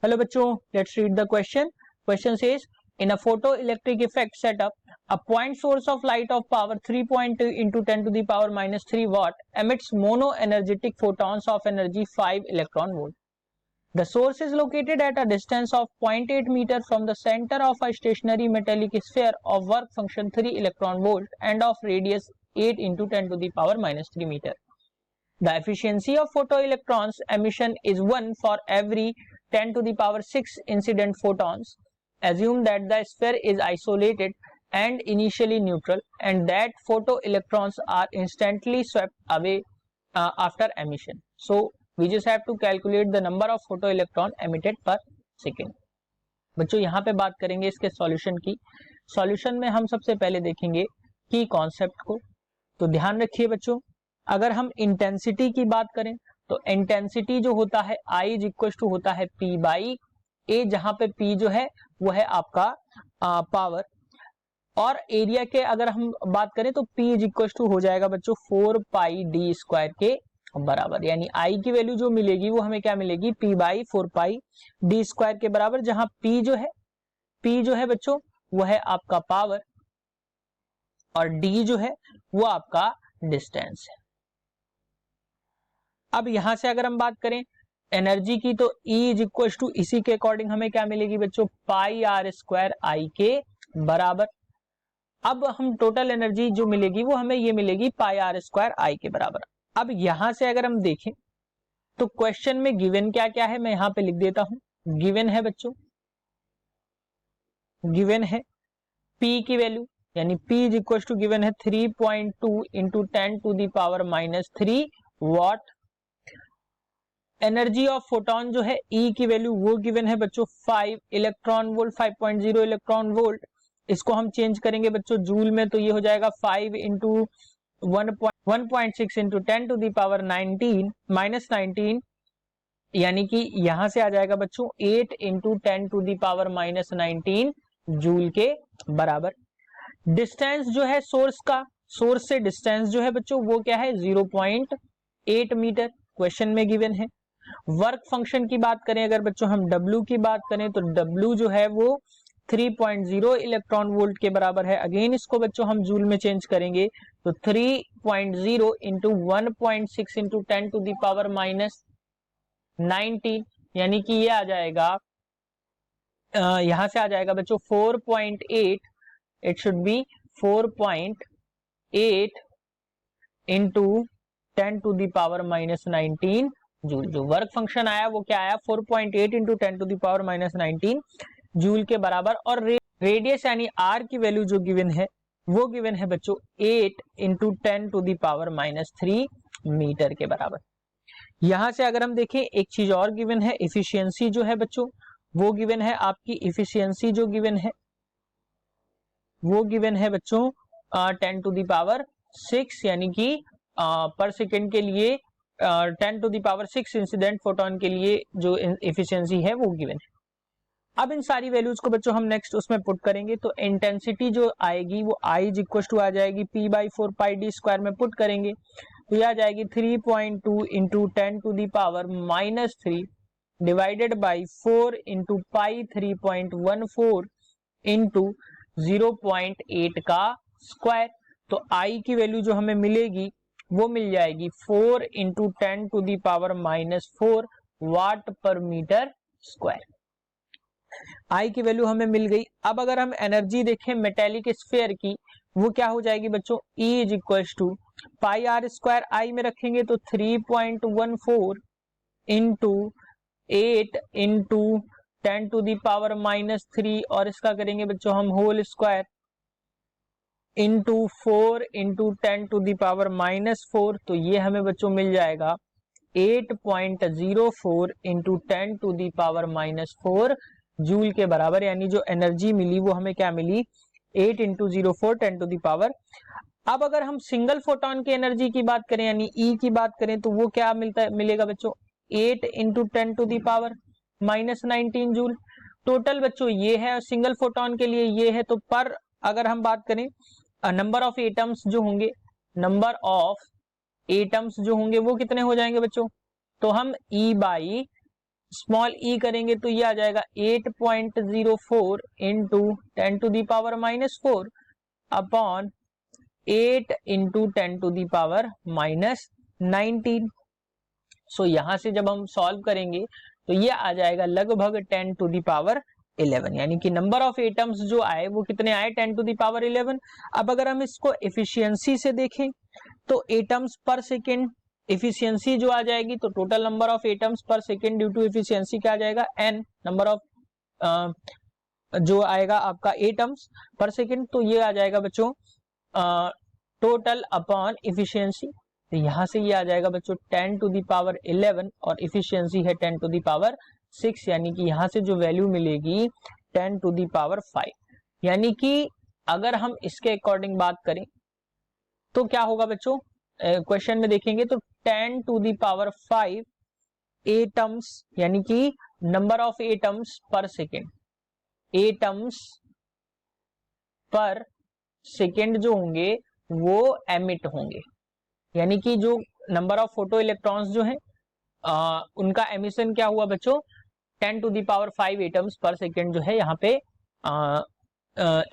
Hello bachcho, let's read the question. Question says, in a photoelectric effect setup, a point source of light of power 3.2 into 10 to the power minus 3 watt emits monoenergetic photons of energy 5 electron volt. The source is located at a distance of 0.8 meter from the center of a stationary metallic sphere of work function 3 electron volt and of radius 8 into 10 to the power minus 3 meter. The efficiency of photoelectrons emission is 1 for every 10 to the power 6 incident photons. Assume that the sphere is isolated and initially neutral and that photoelectrons are instantly swept away after emission. So we just have to calculate the number of photoelectron emitted per second. बच्चों यहाँ पे बात करेंगे इसके solution की. Solution में हम सबसे पहले देखेंगे की कॉन्सेप्ट को. तो ध्यान रखिए बच्चों, अगर हम इंटेंसिटी की बात करें तो इंटेंसिटी जो होता है I इज इक्वल टू होता है P बाई A, जहां पे P जो है वो है आपका पावर, और एरिया के अगर हम बात करें तो P इज इक्वल टू हो जाएगा बच्चों 4 पाई डी स्क्वायर के बराबर. यानी I की वैल्यू जो मिलेगी वो हमें क्या मिलेगी, P by 4 pi D square के बराबर, जहां P जो है बच्चों वो है आपका पावर और D जो है वो आपका डिस्टेंस है. अब यहां से अगर हम बात करें एनर्जी की तो E इज इक्वल टू इसी के अकॉर्डिंग हमें क्या मिलेगी बच्चों, पाई आर स्क्वायर आई के बराबर. अब हम टोटल एनर्जी जो मिलेगी वो हमें ये मिलेगी पाई आर स्क्वायर आई के बराबर. अब यहां से अगर हम देखें तो क्वेश्चन में गिवन क्या क्या है मैं यहां पे लिख देता हूं. गिवन है बच्चों, गिवन है P की वैल्यू, यानी P is equal to given है 3.2 into 10 to the power minus 3 watt. Energy of photon जो है E की वैल्यू वो गिवन है बच्चों 5 इलेक्ट्रॉन वोल्ट, 5.0 इलेक्ट्रॉन वोल्ट. इसको हम चेंज करेंगे बच्चों जूल में, तो ये हो जाएगा 5 into 1.6 into 10 to the power 19 minus 19, यानी कि यहां से आ जाएगा बच्चों 8 into 10 to the power minus 19 joule के बराबर. डिस्टेंस जो है सोर्स का, सोर्स से डिस्टेंस जो है बच्चों वो क्या है 0.8 मीटर क्वेश्चन में गिवन है. वर्क फंक्शन की बात करें अगर बच्चों हम W की बात करें तो W जो है वो 3.0 इलेक्ट्रॉन वोल्ट के बराबर है. अगेन इसको बच्चों हम जूल में चेंज करेंगे तो 3.0 into 1.6 into 10 to the power minus 19, यानी कि ये आ जाएगा यहां से आ जाएगा बच्चों 4.8, it should be 4.8 into 10 to the power minus 19 joule. जो वर्क फंक्शन आया वो क्या आया 4.8 into 10 to the power minus 19 joule के बराबर. और रेडियस यानी R की वैल्यू जो गिवन है वो गिवन है बच्चों 8 into 10 to the power minus 3 metre के बराबर. यहां से अगर हम देखें एक चीज और गिवन है, इफिशियंसी जो है बच्चों वो गिवन है आपकी, इफिशियंसी जो गिवन है वो गिवन है बच्चों 10 टू द पावर 6, यानी कि पर सेकेंड के लिए 10 to the power 6 incident photon के लिए जो एफिशिएंसी है वो गिवन है. अब इन सारी वैल्यूज को बच्चों हम नेक्स्ट उसमें पुट करेंगे तो इंटेंसिटी जो आएगी वो I इज इक्वल टू आ जाएगी P by 4 pi D square में पुट करेंगे तो ये आ जाएगी 3.2 into 10 to the power minus 3 divided by 4 into pi 3.14 into 0.8 का स्क्वायर. तो I की वैल्यू जो हमें मिलेगी वो मिल जाएगी 4 into 10 to the power minus 4 watt पर मीटर स्क्वायर. I की वैल्यू हमें मिल गई. अब अगर हम एनर्जी देखें मेटेलिक स्फीयर की वो क्या हो जाएगी बच्चों, E is equal to pi R square I में रखेंगे तो 3.14 into 8 into 10 to the power minus 3 और इसका करेंगे बच्चों हम whole square into 4 into 10 to the power minus 4, तो ये हमें बच्चों मिल जाएगा 8.04 into 10 to the power minus 4 joule के बराबर. यानी जो एनर्जी मिली वो हमें क्या मिली 8 इंटू 04 10 टू दी पावर. अब अगर हम सिंगल फोटोन की एनर्जी की बात करें यानी E की बात करें तो वो क्या मिलेगा बच्चों 8 into 10 to the power minus 19 joule. Total बच्चों ये है सिंगल फोटोन के लिए ये है. तो पर अगर हम बात करें नंबर ऑफ एटम्स जो होंगे, नंबर ऑफ एटम्स जो होंगे वो कितने हो जाएंगे बच्चों, तो हम E बाई स्मॉल ई करेंगे तो ये आ जाएगा 8.04 इंटू 10⁻⁻⁴ अपॉन 8 इंटू 10⁻⁻⁹। सो यहां से जब हम सॉल्व करेंगे तो ये आ जाएगा लगभग 10⁻11, यानी कि नंबर ऑफ एटम्स जो आए वो कितने आए 10⁻11। अब अगर हम इसको एफिशिएंसी से देखें तो एटम्स पर सेकेंड एफिशिएंसी जो आ जाएगी, तो total number of atoms per second due to efficiency क्या आ जाएगा n नंबर ऑफ जो आएगा आपका एटम्स पर सेकेंड, तो ये आ जाएगा बच्चों टोटल अपॉन एफिशिएंसी। तो यहां से ये आ जाएगा बच्चों 10⁻11 और एफिशिएंसी है 10⁻6, यानी कि यहां से जो वैल्यू मिलेगी 10⁵। यानी कि अगर हम इसके अकॉर्डिंग बात करें तो क्या होगा बच्चों, क्वेश्चन में देखेंगे तो 10⁵ एटम्स, यानी कि number of atoms per second, atoms per second जो होंगे वो एमिट होंगे, यानी कि जो नंबर ऑफ फोटो इलेक्ट्रॉन्स जो हैं उनका एमिशन क्या हुआ बच्चों 10⁵ एटम्स पर सेकेंड जो है यहाँ पे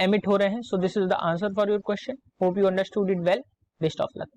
एमिट हो रहे हैं। So this is the answer for your question. Hope you understood it well. Best of luck.